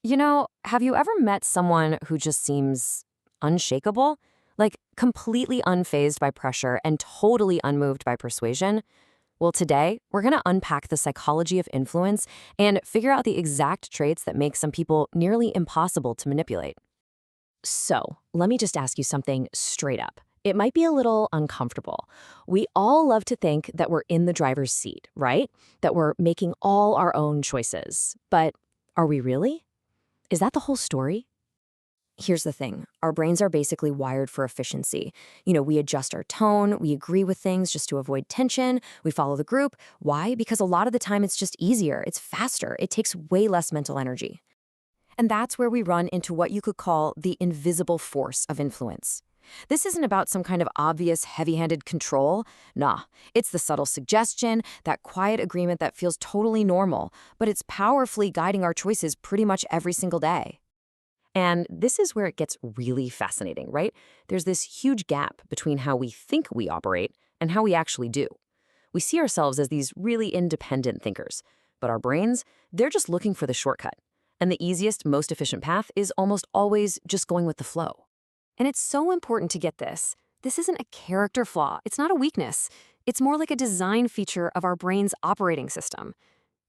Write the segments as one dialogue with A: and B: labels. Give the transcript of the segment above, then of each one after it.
A: Have you ever met someone who just seems unshakable? Like completely unfazed by pressure and totally unmoved by persuasion? Well, today, we're going to unpack the psychology of influence and figure out the exact traits that make some people nearly impossible to manipulate. So, let me just ask you something straight up. It might be a little uncomfortable. We all love to think that we're in the driver's seat, right? That we're making all our own choices. But are we really? Is that the whole story? Here's the thing. Our brains are basically wired for efficiency. We adjust our tone, we agree with things just to avoid tension, we follow the group. Why? Because a lot of the time it's just easier, it's faster, it takes way less mental energy. And that's where we run into what you could call the invisible force of influence. This isn't about some kind of obvious heavy-handed control. Nah, it's the subtle suggestion, that quiet agreement that feels totally normal, but it's powerfully guiding our choices pretty much every single day. And this is where it gets really fascinating, right? There's this huge gap between how we think we operate and how we actually do. We see ourselves as these really independent thinkers, but our brains, they're just looking for the shortcut. And the easiest, most efficient path is almost always just going with the flow. And it's so important to get this. This isn't a character flaw. It's not a weakness. It's more like a design feature of our brain's operating system.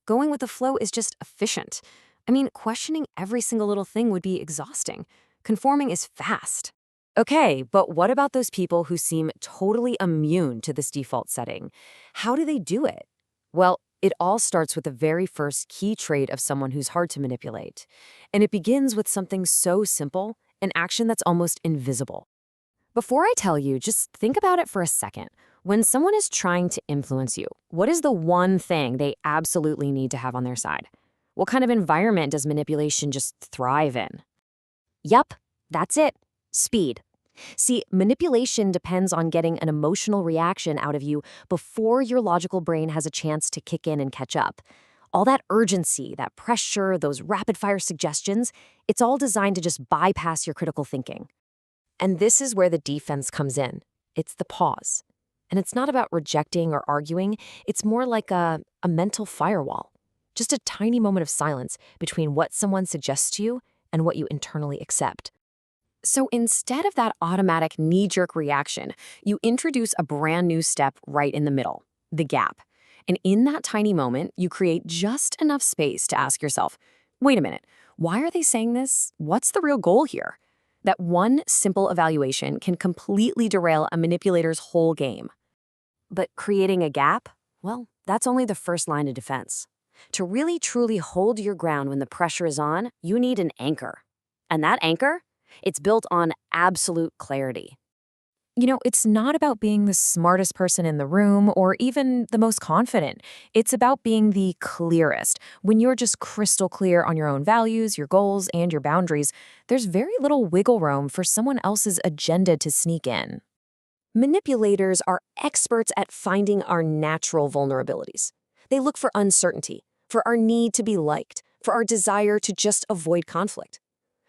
A: Going with the flow is just efficient. I mean, questioning every single little thing would be exhausting. Conforming is fast. Okay, but what about those people who seem totally immune to this default setting? How do they do it? Well, it all starts with the very first key trait of someone who's hard to manipulate. And it begins with something so simple, an action that's almost invisible. Before I tell you, just think about it for a second. When someone is trying to influence you, what is the one thing they absolutely need to have on their side? What kind of environment does manipulation just thrive in? Yup, that's it. Speed. See, manipulation depends on getting an emotional reaction out of you before your logical brain has a chance to kick in and catch up. All that urgency, that pressure, those rapid-fire suggestions, it's all designed to just bypass your critical thinking. And this is where the defense comes in. It's the pause. And it's not about rejecting or arguing. It's more like a mental firewall. Just a tiny moment of silence between what someone suggests to you and what you internally accept. So instead of that automatic knee-jerk reaction, you introduce a brand new step right in the middle, the gap. And in that tiny moment, you create just enough space to ask yourself, wait a minute, why are they saying this? What's the real goal here? That one simple evaluation can completely derail a manipulator's whole game. But creating a gap, well, that's only the first line of defense. To really truly hold your ground when the pressure is on, you need an anchor. And that anchor? It's built on absolute clarity. It's not about being the smartest person in the room or even the most confident. It's about being the clearest. When you're just crystal clear on your own values, your goals, and your boundaries, there's very little wiggle room for someone else's agenda to sneak in. Manipulators are experts at finding our natural vulnerabilities. They look for uncertainty, for our need to be liked, for our desire to just avoid conflict.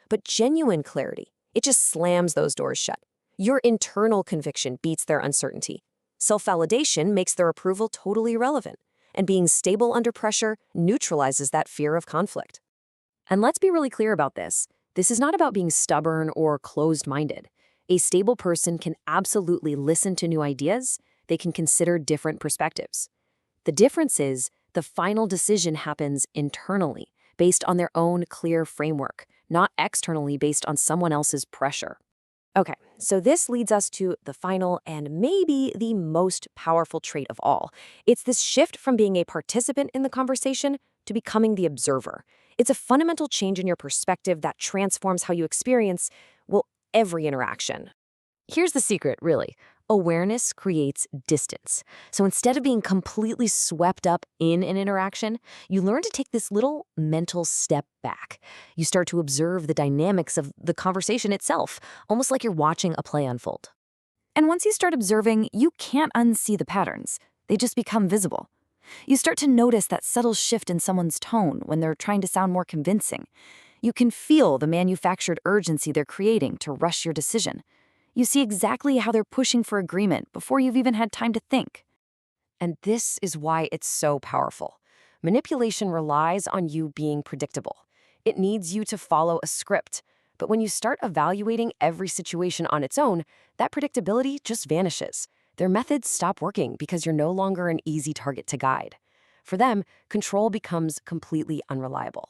A: But genuine clarity, it just slams those doors shut. Your internal conviction beats their uncertainty. Self-validation makes their approval totally irrelevant. And being stable under pressure neutralizes that fear of conflict. And let's be really clear about this. This is not about being stubborn or closed-minded. A stable person can absolutely listen to new ideas. They can consider different perspectives. The difference is the final decision happens internally, based on their own clear framework, not externally based on someone else's pressure. Okay, so this leads us to the final and maybe the most powerful trait of all. It's this shift from being a participant in the conversation to becoming the observer. It's a fundamental change in your perspective that transforms how you experience, well, every interaction. Here's the secret, really. Awareness creates distance. So instead of being completely swept up in an interaction, you learn to take this little mental step back. You start to observe the dynamics of the conversation itself, almost like you're watching a play unfold. And once you start observing, you can't unsee the patterns. They just become visible. You start to notice that subtle shift in someone's tone when they're trying to sound more convincing. You can feel the manufactured urgency they're creating to rush your decision. You see exactly how they're pushing for agreement before you've even had time to think. And this is why it's so powerful. Manipulation relies on you being predictable. It needs you to follow a script. But when you start evaluating every situation on its own, that predictability just vanishes. Their methods stop working because you're no longer an easy target to guide. For them, control becomes completely unreliable.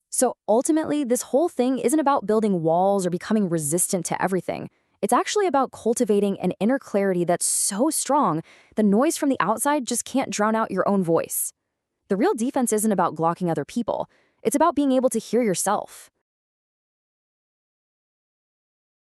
B: So ultimately, this whole thing isn't about building walls or becoming resistant to everything. It's actually about cultivating an inner clarity that's so strong, the noise from the outside just can't drown out your own voice. The real defense isn't about blocking other people. It's about being able to hear yourself.